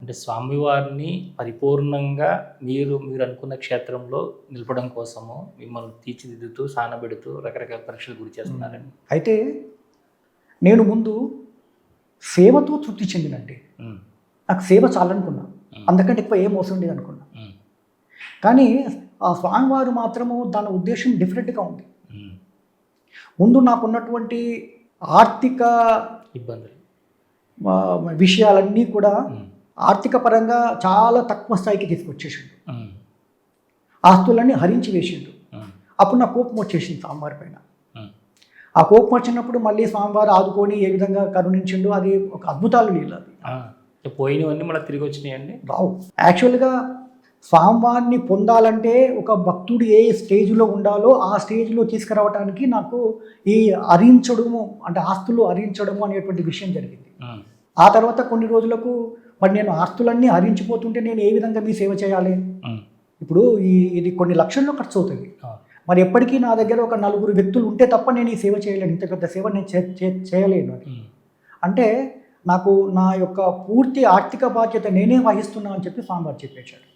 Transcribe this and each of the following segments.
అంటే స్వామివారిని పరిపూర్ణంగా మీరు అనుకున్న క్షేత్రంలో నిలపడం కోసము మిమ్మల్ని తీర్చిదిద్దుతూ సానబెడుతూ రకరకాల పరీక్షలు గురి చేస్తున్నారండి. అయితే నేను ముందు సేవతో తృప్తి చెందినండి. నాకు సేవ చాలనుకున్నా, అందుకంటే ఎక్కువ ఏం అవసరం లేదు అనుకున్నా. కానీ ఆ స్వామివారు మాత్రము దాని ఉద్దేశం డిఫరెంట్గా ఉంది. ముందు నాకున్నటువంటి ఆర్థిక ఇబ్బందులు విషయాలన్నీ కూడా ఆర్థిక పరంగా చాలా తక్కువ స్థాయికి తీసుకొచ్చేసిండు. ఆస్తులన్నీ హరించి వేసిండు. అప్పుడు నా కోపం వచ్చేసింది స్వామివారి పైన. ఆ కోపం వచ్చినప్పుడు మళ్ళీ స్వామివారు ఆదుకొని ఏ విధంగా కరుణించిండు, అది ఒక అద్భుతాలు లీల. అది పోయినవన్నీ మళ్ళీ తిరిగి వచ్చినాయండి. రావు. యాక్చువల్గా స్వామివారిని పొందాలంటే ఒక భక్తుడు ఏ స్టేజ్లో ఉండాలో ఆ స్టేజ్లో తీసుకురావడానికి నాకు ఈ హరించడము, అంటే ఆస్తులు హరించడము అనేటువంటి విషయం జరిగింది. ఆ తర్వాత కొన్ని రోజులకు మరి నేను ఆస్తులన్నీ హరించిపోతుంటే నేను ఏ విధంగా మీ సేవ చేయాలి? ఇప్పుడు ఇది కొన్ని లక్షల్లో ఖర్చు అవుతుంది. మరి ఎప్పటికీ నా దగ్గర ఒక 4 వ్యక్తులు ఉంటే తప్ప నేను ఈ సేవ చేయలేను. ఇంత పెద్ద సేవ నేను చేయలేను. అంటే నాకు నా యొక్క పూర్తి ఆర్థిక బాధ్యత నేనే వహిస్తున్నా అని చెప్పి స్వామివారు చెప్పేశాడు.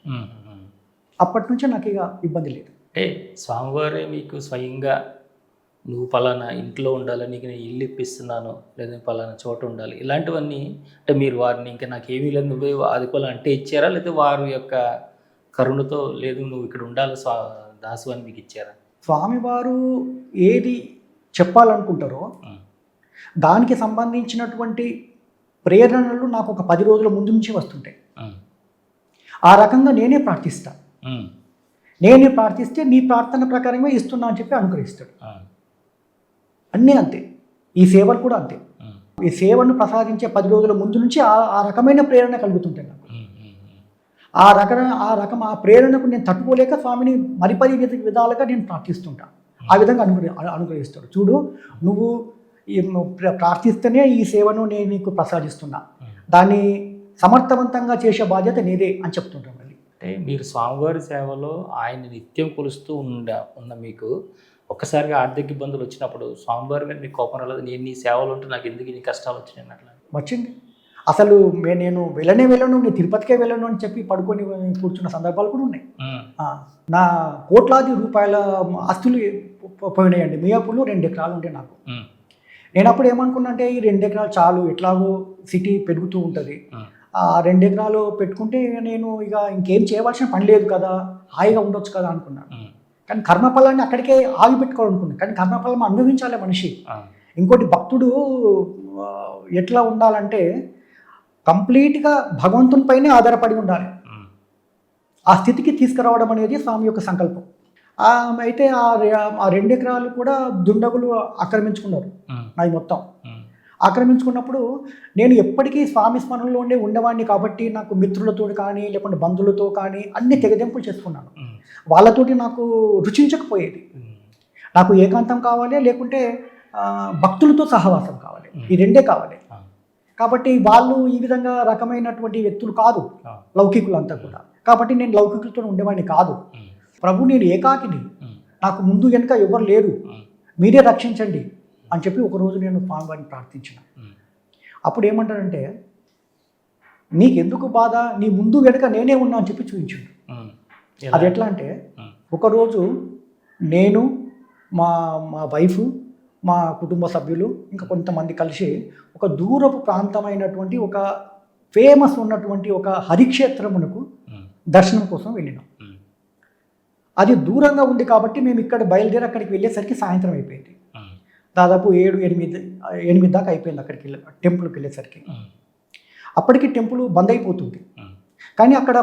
అప్పటి నుంచి నాకు ఇక ఇబ్బంది లేదు. అంటే స్వామివారే మీకు స్వయంగా నువ్వు పలానా ఇంట్లో ఉండాలి, నీకు నేను ఇల్లు ఇప్పిస్తున్నాను, లేదా పలానా చోట ఉండాలి, ఇలాంటివన్నీ అంటే మీరు వారిని ఇంకా నాకేమీ లేదు నువ్వే ఆదుకోవాలి అంటే ఇచ్చారా, లేదా వారి యొక్క కరుణతో లేదు నువ్వు ఇక్కడ ఉండాలి దాసు అని మీకు ఇచ్చారా? స్వామివారు ఏది చెప్పాలనుకుంటారో దానికి సంబంధించినటువంటి ప్రేరణలు నాకు ఒక 10 రోజుల ముందు నుంచి వస్తుంటాయి. ఆ రకంగా నేనే ప్రార్థిస్తే నీ ప్రార్థన ప్రకారమే ఇస్తున్నా అని చెప్పి అనుగ్రహిస్తాడు. అన్నీ అంతే, ఈ సేవలు కూడా అంతే. ఈ సేవను ప్రసాదించే 10 రోజుల ముందు నుంచి ఆ రకమైన ప్రేరణ కలుగుతుంటాయి నాకు. ఆ ప్రేరణకు నేను తట్టుకోలేక స్వామిని మరిపరి విధాలుగా నేను ప్రార్థిస్తుంటా. ఆ విధంగా అనుగ్రహిస్తాడు. చూడు, నువ్వు ప్రార్థిస్తేనే ఈ సేవను నేను నీకు ప్రసాదిస్తున్నా, దాన్ని సమర్థవంతంగా చేసే బాధ్యత నీదే అని చెప్తుంటాను. మళ్ళీ అంటే మీరు స్వామివారి సేవలో ఆయన నిత్యం కొలుస్తూ ఉన్న మీకు ఒక్కసారిగా ఆర్థిక ఇబ్బందులు వచ్చినప్పుడు స్వామివారి మీద మీకు కోపం రాలేదు? నేను నీ సేవలు ఉంటే నాకు ఎందుకు ఇన్ని కష్టాలు వచ్చినాయి అట్లా వచ్చింది. అసలు నేను వెళ్ళను, నేను తిరుపతికే వెళ్ళను అని చెప్పి పడుకొని కూర్చున్న సందర్భాలు కూడా ఉన్నాయి. నా కోట్లాది రూపాయల ఆస్తులు పోయినాయండి. మియాపూర్లో 2 ఎకరాలు ఉంటే నాకు. నేను అప్పుడు ఏమనుకున్నా అంటే ఈ 2 ఎకరాలు చాలు, ఎట్లాగో సిటీ పెరుగుతూ ఉంటుంది, ఆ 2 ఎకరాలు పెట్టుకుంటే నేను ఇక ఇంకేం చేయవలసిన పని లేదు కదా, హాయిగా ఉండొచ్చు కదా అనుకున్నాను. కానీ కర్మఫలాన్ని అక్కడికే ఆగి పెట్టుకోవాలనుకున్నాను. కానీ కర్మఫలం అనుభవించాలి మనిషి. ఇంకోటి, భక్తుడు ఎట్లా ఉండాలంటే కంప్లీట్గా భగవంతుని పైనే ఆధారపడి ఉండాలి. ఆ స్థితికి తీసుకురావడం అనేది స్వామి యొక్క సంకల్పం. అయితే ఆ 2 ఎకరాలు కూడా దుండగులు ఆక్రమించుకున్నారు. అది మొత్తం ఆక్రమించుకున్నప్పుడు నేను ఎప్పటికీ స్వామి స్మరణలోనే ఉండేవాడిని కాబట్టి నాకు మిత్రులతో కానీ లేకుంటే బంధువులతో కానీ అన్ని తెగదెంపులు చేసుకున్నాను. వాళ్ళతోటి నాకు రుచించకపోయేది. నాకు ఏకాంతం కావాలి, లేకుంటే భక్తులతో సహవాసం కావాలి, ఈ 2 కావాలి. కాబట్టి వాళ్ళు ఈ విధంగా రకమైనటువంటి వ్యక్తులు కాదు, లౌకికులంతా కూడా. కాబట్టి నేను లౌకికులతో ఉండేవాడిని కాదు. ప్రభు, నేను ఏకాకిని, నాకు ముందు వెనుక ఎవరు లేరు, మీరే రక్షించండి అని చెప్పి ఒకరోజు నేను స్వామివారిని ప్రార్థించిన. అప్పుడు ఏమంటాడంటే, నీకెందుకు బాధ, నీ ముందు వెనుక నేనే ఉన్నా అని చెప్పి చూపించాడు. అది ఎట్లా అంటే, ఒకరోజు నేను మా వైఫ్, మా కుటుంబ సభ్యులు ఇంకా కొంతమంది కలిసి ఒక దూరపు ప్రాంతమైనటువంటి ఒక ఫేమస్ ఉన్నటువంటి ఒక హరిక్షేత్రమునకు దర్శనం కోసం వెళ్ళినాం. అది దూరంగా ఉంది కాబట్టి మేము ఇక్కడ బయలుదేరి అక్కడికి వెళ్ళేసరికి సాయంత్రం అయిపోయింది. దాదాపు 7-8 దాకా అయిపోయింది అక్కడికి టెంపుల్కి వెళ్ళేసరికి. అప్పటికి టెంపుల్ బంద్ అయిపోతుంది. కానీ అక్కడ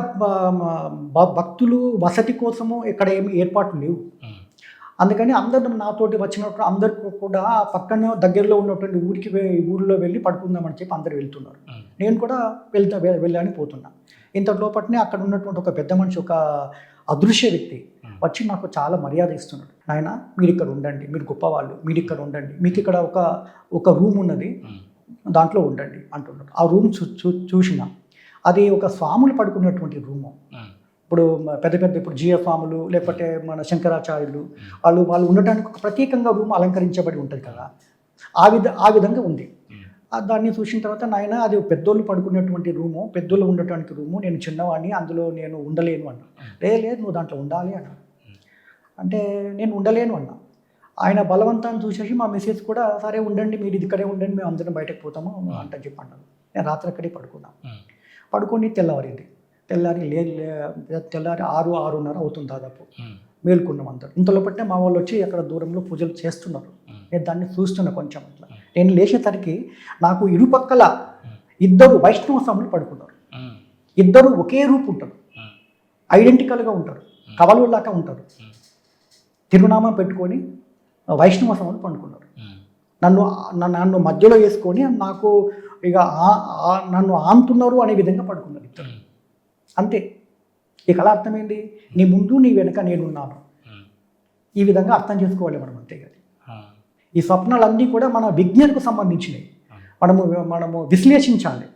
భక్తులు వసతి కోసము ఇక్కడ ఏమి ఏర్పాట్లు లేవు. అందుకని అందరూ నాతోటి వచ్చినప్పుడు అందరికీ కూడా పక్కన దగ్గరలో ఉన్నటువంటి ఊరిలో వెళ్ళి పడుకుందామని చెప్పి అందరు వెళ్తున్నారు. నేను కూడా వెళ్ళాలని పోతున్నా. ఇంతలోపటినే అక్కడ ఉన్నటువంటి ఒక పెద్ద మనిషి, ఒక అదృశ్య వ్యక్తి వచ్చి నాకు చాలా మర్యాద ఇస్తున్నాడు. నాయన, మీరు ఇక్కడ ఉండండి, మీరు గొప్పవాళ్ళు, మీరు ఇక్కడ ఉండండి, మీకు ఇక్కడ ఒక రూమ్ ఉన్నది, దాంట్లో ఉండండి అంటున్నాడు. ఆ రూమ్ చూసిన అది ఒక స్వాములు పడుకున్నటువంటి రూము. ఇప్పుడు ఇప్పుడు జీవ స్వాములు లేకపోతే మన శంకరాచార్యులు వాళ్ళు ఉండటానికి ఒక ప్రత్యేకంగా రూమ్ అలంకరించబడి ఉంటుంది కదా, ఆ విధంగా ఉంది. దాన్ని చూసిన తర్వాత నాయన అది పెద్దోళ్ళు పడుకునేటువంటి రూము, పెద్దోళ్ళు ఉండేటువంటి రూము, నేను చిన్నవాడిని, అందులో నేను ఉండలేను అన్నా. లేదు నువ్వు దాంట్లో ఉండాలి అన్నా. అంటే నేను ఉండలేను అన్నా. ఆయన బలవంతాన్ని చూసేసి మా మిసెస్ కూడా సరే ఉండండి, మీరు ఇక్కడే ఉండండి, మేము అందరం బయటకు పోతాము అంటే చెప్పి అన్నాను. నేను రాత్రి అక్కడే పడుకొని తెల్లవారింది. తెల్లారి 6-6:30 అవుతుంది దాదాపు. మేల్కొన్నాం అందరం. ఇంతలోపట్నే మా వాళ్ళు వచ్చి అక్కడ దూరంలో పూజలు చేస్తున్నారు. నేను దాన్ని చూస్తున్నా కొంచెం అట్లా. నేను లేచేసరికి నాకు ఇరుపక్కల ఇద్దరు వైష్ణవ స్వాములు పడుకున్నారు. ఇద్దరు ఒకే రూపు ఉంటారు, ఐడెంటికల్గా ఉంటారు, కవలులాగా ఉంటారు. తిరునామం పెట్టుకొని వైష్ణవ స్వాములు పండుకున్నారు. నన్ను మధ్యలో వేసుకొని నాకు ఇక నన్ను ఆంతున్నారు అనే విధంగా పడుకున్నారు ఇద్దరు. అంతే. ఈ కళ అర్థమైంది, నీ ముందు నీ వెనక నేనున్నాను. ఈ విధంగా అర్థం చేసుకోవాలి మనం, అంతే కదా. ఈ స్వప్నాలన్నీ కూడా మన విజ్ఞానకు సంబంధించినవి. మనము విశ్లేషించాలి.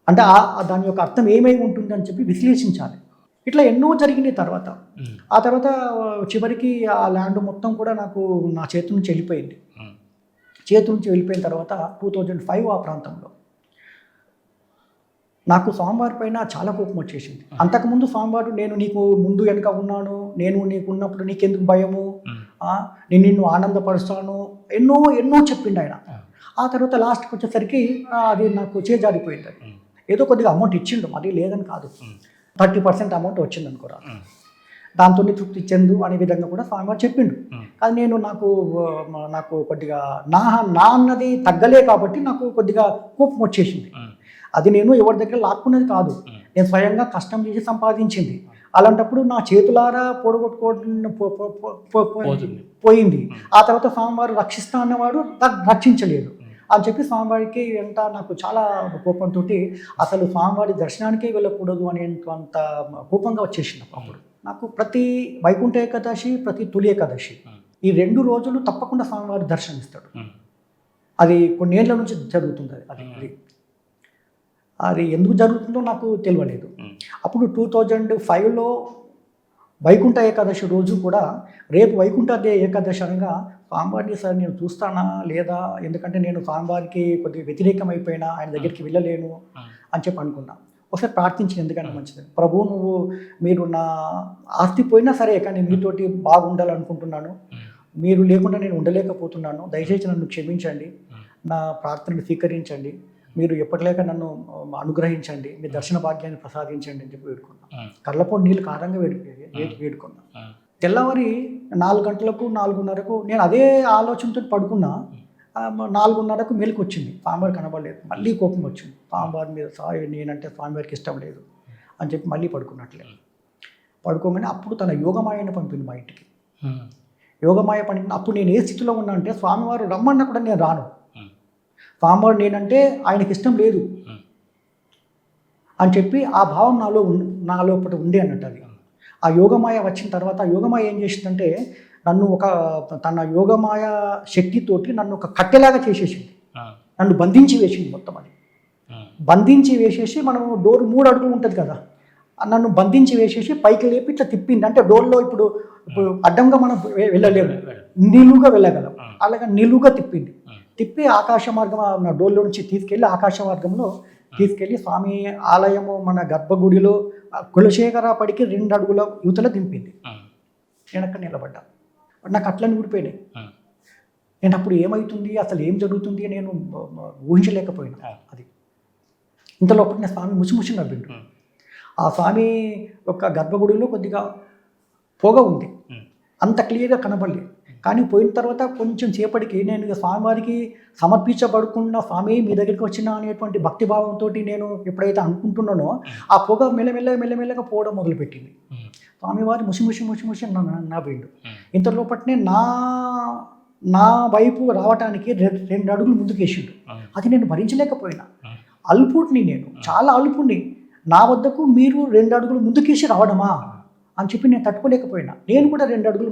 అంటే దాని యొక్క అర్థం ఏమై ఉంటుంది అని చెప్పి విశ్లేషించాలి. ఇట్లా ఎన్నో జరిగినాయి. ఆ తర్వాత చివరికి ఆ ల్యాండ్ మొత్తం కూడా నాకు నా చేతి నుంచి వెళ్ళిపోయింది. వెళ్ళిపోయిన తర్వాత 2005 ఆ ప్రాంతంలో నాకు స్వామివారి పైన చాలా కోపం వచ్చేసింది. అంతకుముందు స్వామివారు నేను నీకు ముందు వెనుక ఉన్నాను, నేను నీకు ఉన్నప్పుడు నీకెందుకు భయము, నేను నిన్ను ఆనందపరుస్తాను, ఎన్నో చెప్పిండు ఆయన. ఆ తర్వాత లాస్ట్కి వచ్చేసరికి అది నాకు చేజారిపోయింది. అది ఏదో కొద్దిగా అమౌంట్ ఇచ్చిండు, అది లేదని కాదు, 30% అమౌంట్ వచ్చింది అనుకోరా, దాంతో తృప్తి చెందు అనే విధంగా కూడా స్వామివారు చెప్పిండు. కానీ నేను నాకు కొద్దిగా నా అన్నది తగ్గలే కాబట్టి నాకు కొద్దిగా కోపం వచ్చేసింది. అది నేను ఎవరి దగ్గర లాక్కున్నది కాదు, నేను స్వయంగా కష్టం చేసి సంపాదించింది. అలాంటప్పుడు నా చేతులారా పోయింది. ఆ తర్వాత స్వామివారు రక్షిస్తా అన్నవాడు రక్షించలేదు అని చెప్పి స్వామివారికి ఎంత నాకు చాలా కోపంతో అసలు స్వామివారి దర్శనానికే వెళ్ళకూడదు అనేంత కోపంగా వచ్చేసింది. అప్పుడు నాకు ప్రతి వైకుంఠ ఏకాదశి, ప్రతి తొలి ఏకాదశి ఈ 2 రోజులు తప్పకుండా స్వామివారి దర్శనమిస్తాడు. అది కొన్నేళ్ల నుంచి జరుగుతుంది. అది ఎందుకు జరుగుతుందో నాకు తెలియలేదు. అప్పుడు 2005లో వైకుంఠ ఏకాదశి రోజు కూడా, రేపు వైకుంఠ ఏకాదశి అనగా స్వామివారిని సార్ నేను చూస్తానా లేదా, ఎందుకంటే నేను స్వామివారికి కొద్దిగా వ్యతిరేకం అయిపోయినా, ఆయన దగ్గరికి వెళ్ళలేను అని చెప్పి అనుకున్నా. ఒకసారి ప్రార్థించి, ఎందుకంటే మంచిది ప్రభు, మీరు నా ఆస్తి పోయినా సరే కానీ మీతోటి బాగుండాలనుకుంటున్నాను, మీరు లేకుండా నేను ఉండలేకపోతున్నాను, దయచేసి నన్ను క్షమించండి, నా ప్రార్థనను స్వీకరించండి, మీరు ఎప్పటిలేక నన్ను అనుగ్రహించండి, మీ దర్శన భాగ్యాన్ని ప్రసాదించండి అని చెప్పి వేడుకున్నా. కళ్ళపోటు నీళ్ళు కారంగా వేడుకున్నా. తెల్లవారి 4 గంటలకు 4:30కు నేను అదే ఆలోచనతో పడుకున్నా. 4:30కు మెలకు వచ్చింది, స్వామివారు కనబడలేదు. మళ్ళీ కోపం వచ్చింది, స్వామివారి మీద నేనంటే స్వామివారికి ఇష్టం లేదు అని చెప్పి మళ్ళీ పడుకున్నట్లే. పడుకోగానే అప్పుడు తన యోగమాయను పంపింది మా ఇంటికి. యోగమాయ పంపిన అప్పుడు నేను ఏ స్థితిలో ఉన్నా అంటే, స్వామివారు రమ్మన్నా కూడా నేను రాను, స్వామివారు నేనంటే ఆయనకి ఇష్టం లేదు అని చెప్పి ఆ భావం నా లోపల ఉంది అన్నట్టు. అది ఆ యోగమాయ వచ్చిన తర్వాత, ఆ యోగమాయ ఏం చేసిందంటే నన్ను తన యోగమాయ శక్తితోటి నన్ను ఒక కట్టెలాగా చేసేసింది, నన్ను బంధించి వేసింది మొత్తం. అది బంధించి వేసేసి, మనం డోర్ 3 అడుగులు ఉంటుంది కదా, నన్ను బంధించి వేసేసి పైకి లేపి ఇట్లా తిప్పింది. అంటే డోర్లో ఇప్పుడు అడ్డంగా మనం వెళ్ళలేము, నిలువుగా వెళ్ళగలం, అలాగే నిలువుగా తిప్పి ఆకాశ మార్గం నా డోర్లో నుంచి తీసుకెళ్ళి ఆకాశ మార్గంలో తీసుకెళ్ళి స్వామి ఆలయము మన గర్భగుడిలో కులశేఖర పడికి 2 అడుగుల యువతలో దింపింది. నేను అక్కడ నిలబడ్డా. నాకు అట్లని ఊడిపోయినాయి. నేను అప్పుడు ఏమవుతుంది, అసలు ఏం జరుగుతుంది నేను ఊహించలేకపోయినా. అది ఇంతలోపటి నా స్వామి ముసి నవ్విండు. ఆ స్వామి యొక్క గర్భగుడిలో కొద్దిగా పొగ ఉంది, అంత క్లియర్గా కనబడలేదు. కానీ పోయిన తర్వాత కొంచెం సేపటికి నేను స్వామివారికి సమర్పించబడుకున్న, స్వామి మీ దగ్గరికి వచ్చిన అనేటువంటి భక్తిభావంతో నేను ఎప్పుడైతే అనుకుంటున్నానో, ఆ పొగ మెల్లమెల్లగా పోవడం మొదలుపెట్టింది. స్వామివారి ముసి నవ్విండు. ఇంతలోపటినే నా వైపు రావటానికి 2 అడుగులు ముందుకేసిండు. అది నేను భరించలేకపోయినా. అల్పుడిని, నేను చాలా అల్పుడిని, నా వద్దకు మీరు 2 అడుగులు ముందుకేసి రావడమా అని చెప్పి నేను తట్టుకోలేకపోయినా. నేను కూడా 2 అడుగులు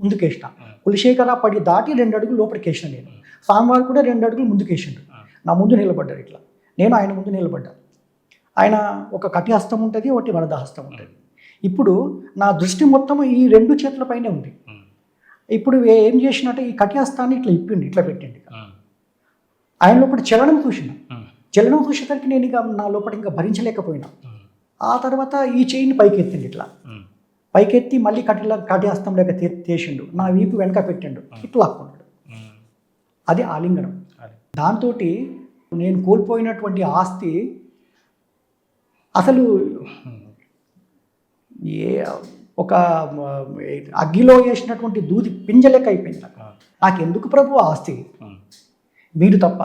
ముందుకేసిన. కులశేఖర పడి దాటి 2 అడుగులు లోపలికి వేసిన. నేను స్వామివారు కూడా 2 అడుగులు ముందుకేసిండు. నా ముందు నిలబడ్డారు ఇట్లా, నేను ఆయన ముందు నిలబడ్డా. ఆయన ఒక కటి హస్తం ఉంటుంది, ఒకటి వరద హస్తం ఉంటుంది. ఇప్పుడు నా దృష్టి మొత్తం ఈ 2 చేతులపైనే ఉంది. ఇప్పుడు ఏం చేసినట్టే ఈ కటి హస్తాన్ని ఇట్లా పెట్టిండి. ఆయన లోపల చలనం చూసిన. ఉమ్, చలనం చూసేసరికి నేను ఇక నా లోపల ఇంకా భరించలేకపోయినా. ఉమ్, ఆ తర్వాత ఈ చెయ్యిని పైకి ఎత్తిండు, ఇట్లా ఉమ్, పైకెత్తి మళ్ళీ కటిహస్తం లేక తీసిండు, నా వీపు వెనక పెట్టిండు, ఇట్లా లాక్కున్నాడు. ఉమ్, అది ఆలింగనం. అది. దాంతో నేను కోల్పోయినటువంటి ఆస్తి అసలు ఉమ్, ఏ ఒక అగ్గిలో వేసినటువంటి దూది పింజలెక్క అయిపోయింది నాకు. ఆ, నాకు ఎందుకు ప్రభు ఆస్తి, ఉమ్, మీరు తప్ప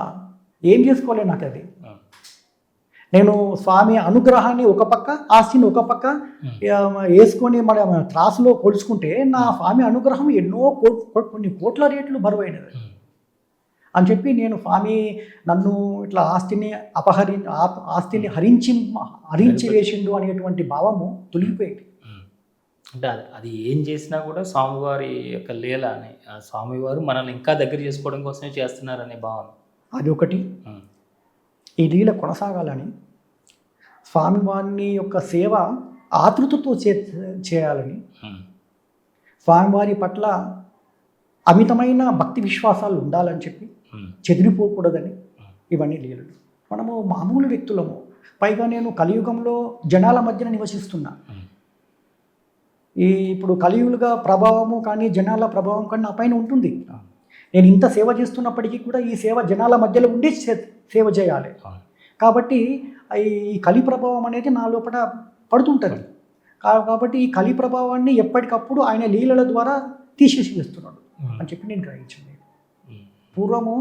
ఏం చేసుకోలే నాకు అది. ఉమ్, నేను స్వామి అనుగ్రహాన్ని ఒక పక్క, ఆస్తిని ఒక పక్క వేసుకొని మన త్రాసులో కొలుచుకుంటే నా స్వామి అనుగ్రహం ఎన్నో కొన్ని కోట్ల రేట్లు బరువైనది ఉమ్, అని చెప్పి నేను స్వామి నన్ను ఇట్లా ఆస్తిని హరించి వేసిండు అనేటువంటి భావము తొలిగిపోయింది. ఉమ్. అంటే అది ఏం చేసినా కూడా స్వామివారి యొక్క లీల అని, ఆ స్వామివారు మనల్ని ఇంకా దగ్గర చేసుకోవడం కోసమే చేస్తున్నారనే భావన. అది ఒకటి. ఉమ్, ఈ లీల కొనసాగాలని, స్వామివారిని యొక్క సేవ ఆతృతతో చేయాలని, ఉమ్, స్వామివారి పట్ల అమితమైన భక్తి విశ్వాసాలు ఉండాలని చెప్పి, ఉమ్, చెదిరిపోకూడదని, ఇవన్నీ లీలలు. మనము మామూలు వ్యక్తులము, పైగా నేను కలియుగంలో జనాల మధ్యన నివసిస్తున్నా. ఉమ్, ఇప్పుడు కలియుగ ప్రభావము కానీ జనాల ప్రభావం కానీ నా పైన ఉంటుంది. అవును, నేను ఇంత సేవ చేస్తున్నప్పటికీ కూడా ఈ సేవ జనాల మధ్యలో ఉండి సేవ చేయాలి. అవును. కాబట్టి ఈ కలి ప్రభావం అనేది నా లోపల పడుతుంటుంది. కాబట్టి ఈ కలి ప్రభావాన్ని ఎప్పటికప్పుడు ఆయన లీలల ద్వారా తీసేసి వేస్తున్నాడు అని చెప్పి నేను గ్రహించాను. ఉమ్, పూర్వము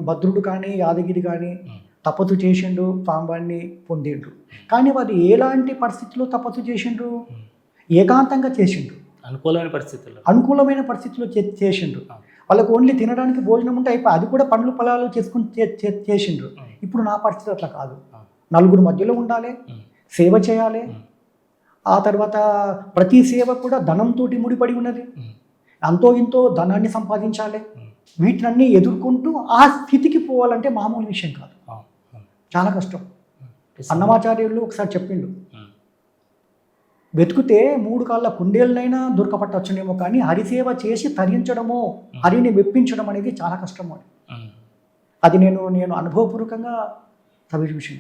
భద్రుడు కానీ యాదగిరి కానీ ఉమ్, తపస్సు చేసిండు, స్వామివారిని పొందిండు. కానీ వారు ఎలాంటి పరిస్థితుల్లో తపస్సు చేసిండ్రు? ఉమ్. ఏకాంతంగా చేసిండ్రు, అనుకూలమైన పరిస్థితుల్లో. అనుకూలమైన పరిస్థితుల్లో చేసిండ్రు. వాళ్ళకు ఓన్లీ తినడానికి భోజనం ఉంటే అయిపోయి, అది కూడా పండ్లు పొలాలు చేసుకుని చేసిండ్రు. ఇప్పుడు నా పరిస్థితి అట్లా కాదు. నలుగురు మధ్యలో ఉండాలి, సేవ చేయాలి. ఆ తర్వాత ప్రతి సేవ కూడా ధనంతో ముడిపడి ఉన్నది. అంతో ఇంతో ధనాన్ని సంపాదించాలి. వీటినన్నీ ఎదుర్కొంటూ ఆ స్థితికి పోవాలంటే మామూలు విషయం కాదు, చాలా కష్టం. అన్నమాచార్యులు ఒకసారి చెప్పిండు, వెతుకుతే 3 కాళ్ళ కుందేళ్ళనైనా దొరకపట్టవచ్చునేమో, కానీ హరిసేవ చేసి తరించడము, హరిని మెప్పించడం అనేది చాలా కష్టము అని. అది నేను అనుభవపూర్వకంగా చూసిన.